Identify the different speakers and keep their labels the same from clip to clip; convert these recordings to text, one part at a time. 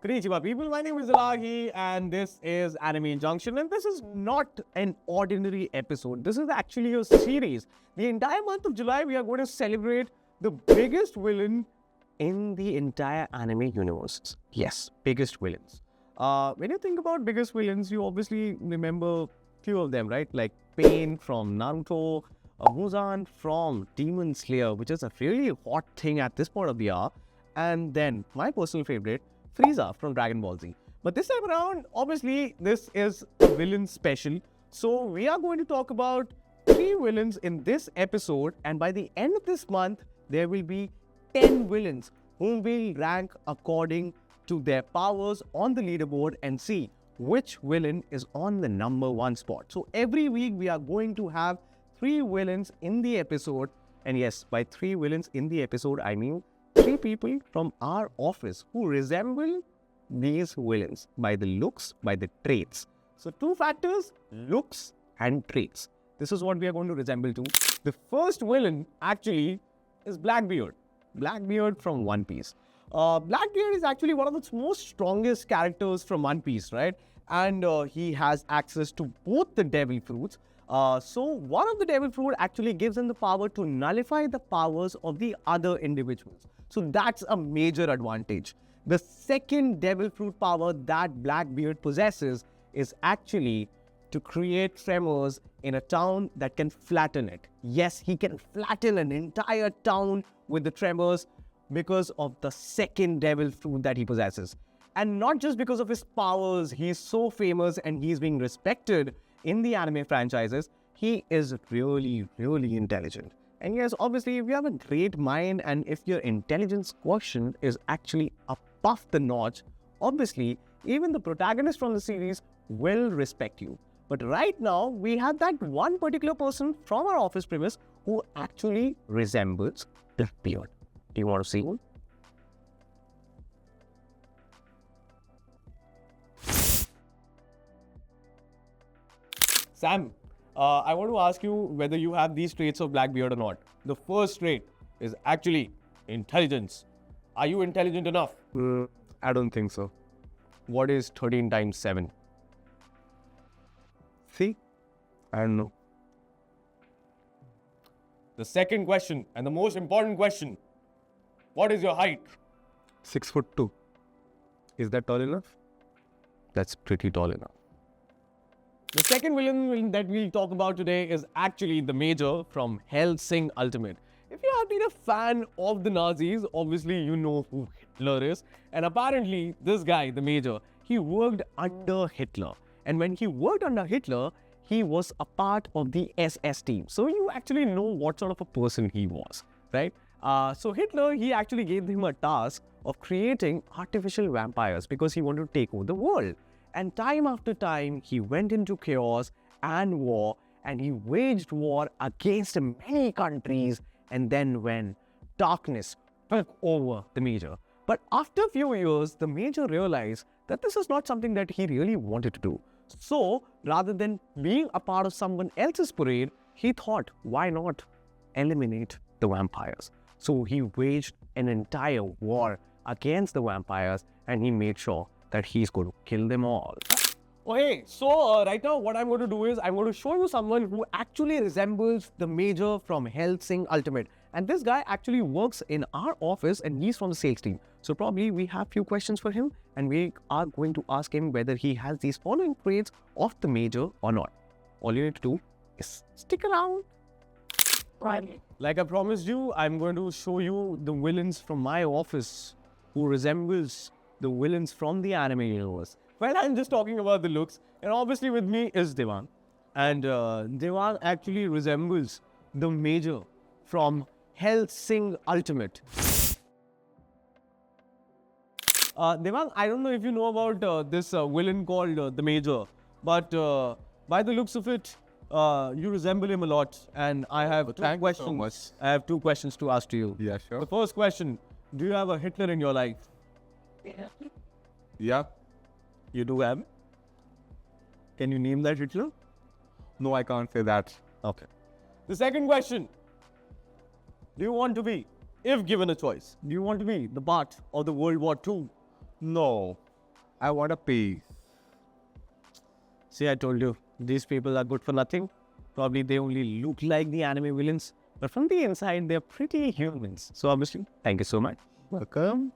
Speaker 1: Konnichiwa people, my name is Ilahi and this is Anime Junction, and this is not an ordinary episode. This is actually a series. The entire month of July we are going to celebrate the biggest villain in the entire anime universe. Yes, biggest villains. When you think about biggest villains, you obviously remember few of them, right? Like Pain from Naruto, Muzan from Demon Slayer, which is a really hot thing at this point of the hour, and then my personal favorite, Frieza from Dragon Ball Z. But this time around, obviously, this is a villain special. So we are going to talk about 3 villains in this episode, and by the end of this month, there will be 10 villains whom we'll rank according to their powers on the leaderboard and see which villain is on the number 1 spot. So every week we are going to have 3 villains in the episode, and yes, by 3 villains in the episode, I mean 3 people from our office who resemble these villains by the looks, by the traits. So 2 factors, looks and traits. This is what we are going to resemble to. The first villain actually is Blackbeard. Blackbeard from One Piece. Blackbeard is actually one of the most strongest characters from One Piece, right? And he has access to both the devil fruits. So one of the devil fruit actually gives him the power to nullify the powers of the other individuals. So that's a major advantage. The second devil fruit power that Blackbeard possesses is actually to create tremors in a town that can flatten it. Yes, he can flatten an entire town with the tremors because of the second devil fruit that he possesses. And not just because of his powers, he's so famous and he's being respected in the anime franchises. He is really, really intelligent. And yes, obviously, if you have a great mind and if your intelligence quotient is actually above the notch, obviously, even the protagonist from the series will respect you. But right now, we have that one particular person from our office premise who actually resembles Blackbeard. Do you want to see him? Sam, I want to ask you whether you have these traits of Blackbeard or not. The first trait is actually intelligence. Are you intelligent enough?
Speaker 2: I don't think so.
Speaker 1: What is 13 times 7?
Speaker 2: See? I don't know.
Speaker 1: The second question and the most important question. What is your height?
Speaker 2: 6'2". Is that tall enough?
Speaker 1: That's pretty tall enough. The second villain that we'll talk about today is actually the Major from Hellsing Ultimate. If you have been a fan of the Nazis, obviously you know who Hitler is. And apparently, this guy, the Major, he worked under Hitler. And when he worked under Hitler, he was a part of the SS team. So you actually know what sort of a person he was, right? So Hitler, he actually gave him a task of creating artificial vampires because he wanted to take over the world. And time after time, he went into chaos and war, and he waged war against many countries. And then when darkness took over the Major. But after a few years, the Major realized that this is not something that he really wanted to do. So rather than being a part of someone else's parade, he thought, why not eliminate the vampires? So he waged an entire war against the vampires, and he made sure that he's going to kill them all. Okay, so right now what I'm going to do is I'm going to show you someone who actually resembles the Major from Hellsing Ultimate. And this guy actually works in our office and he's from the sales team. So probably we have few questions for him and we are going to ask him whether he has these following traits of the Major or not. All you need to do is stick around. Right. Like I promised you, I'm going to show you the villains from my office who resembles the villains from the anime universe. Well, I'm just talking about the looks, and obviously with me is Devang. And Devang actually resembles the Major from Hellsing Ultimate. Devang, I don't know if you know about this villain called the Major, but by the looks of it, you resemble him a lot, and I have 2 questions.
Speaker 2: So much.
Speaker 1: I have 2 questions to ask to you.
Speaker 2: Yeah, sure.
Speaker 1: The first question, do you have a Hitler in your life?
Speaker 2: Yeah.
Speaker 1: You do have? Can you name that Hitler?
Speaker 2: No, I can't say that.
Speaker 1: Okay. The second question, do you want to be, if given a choice, do you want to be the part of the World War II?
Speaker 2: No. I want a piece.
Speaker 1: See, I told you, these people are good for nothing. Probably they only look like the anime villains, but from the inside, they're pretty humans. So obviously, thank you so much.
Speaker 2: Welcome.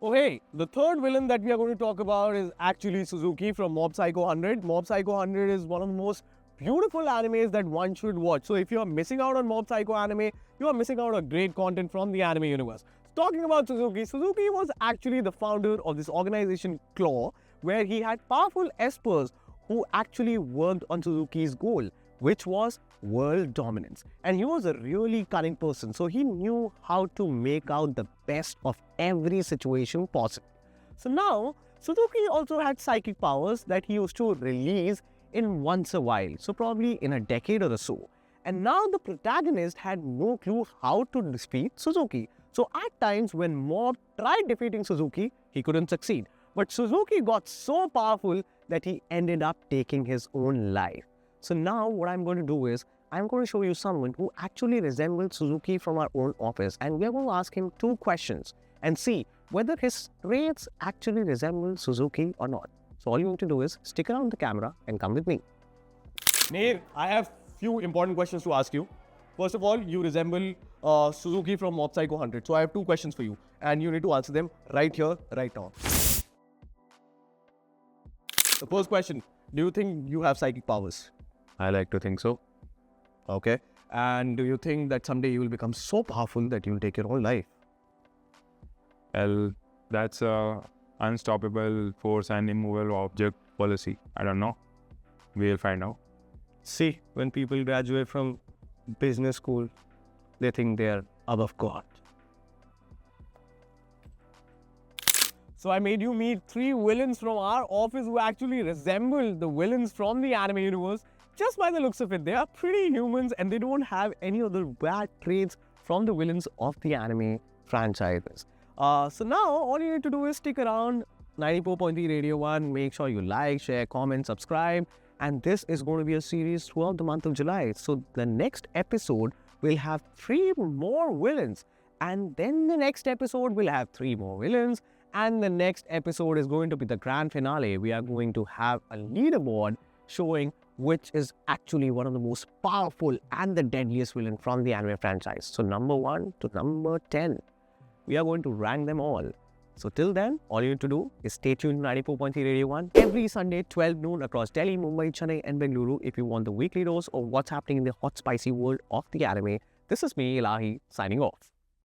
Speaker 1: Oh hey, the third villain that we are going to talk about is actually Suzuki from Mob Psycho 100. Mob Psycho 100 is one of the most beautiful animes that one should watch. So if you are missing out on Mob Psycho anime, you are missing out on great content from the anime universe. Talking about Suzuki, Suzuki was actually the founder of this organization Claw, where he had powerful espers who actually worked on Suzuki's goal, which was world dominance. And he was a really cunning person, so he knew how to make out the best of every situation possible. So now, Suzuki also had psychic powers that he used to release in once a while, so probably in a decade or so. And now the protagonist had no clue how to defeat Suzuki. So at times when Mob tried defeating Suzuki, he couldn't succeed. But Suzuki got so powerful that he ended up taking his own life. So now what I'm going to do is, I'm going to show you someone who actually resembles Suzuki from our own office, and we're going to ask him 2 questions and see whether his traits actually resemble Suzuki or not. So all you need to do is stick around the camera and come with me. Neer, I have few important questions to ask you. First of all, you resemble Suzuki from Mob Psycho 100. So I have 2 questions for you, and you need to answer them right here, right now. The first question, do you think you have psychic powers?
Speaker 2: I like to think so.
Speaker 1: Okay. And do you think that someday you will become so powerful that you will take your own life?
Speaker 2: Well, that's a unstoppable force and immovable object policy. I don't know. We'll find out.
Speaker 1: See, when people graduate from business school, they think they are above God. So I made you meet 3 villains from our office who actually resemble the villains from the anime universe. Just by the looks of it, they are pretty humans and they don't have any other bad traits from the villains of the anime franchises. So now all you need to do is stick around 94.3 Radio 1. Make sure you like, share, comment, subscribe. And this is going to be a series throughout the month of July. So the next episode will have 3 more villains. And then the next episode will have 3 more villains. And the next episode is going to be the grand finale. We are going to have a leaderboard showing which is actually one of the most powerful and the deadliest villain from the anime franchise. So number 1 to number 10. We are going to rank them all. So till then, all you need to do is stay tuned to 94.3 Radio 1 every Sunday, 12 noon across Delhi, Mumbai, Chennai and Bengaluru if you want the weekly dose of what's happening in the hot spicy world of the anime. This is me, Ilahi, signing off.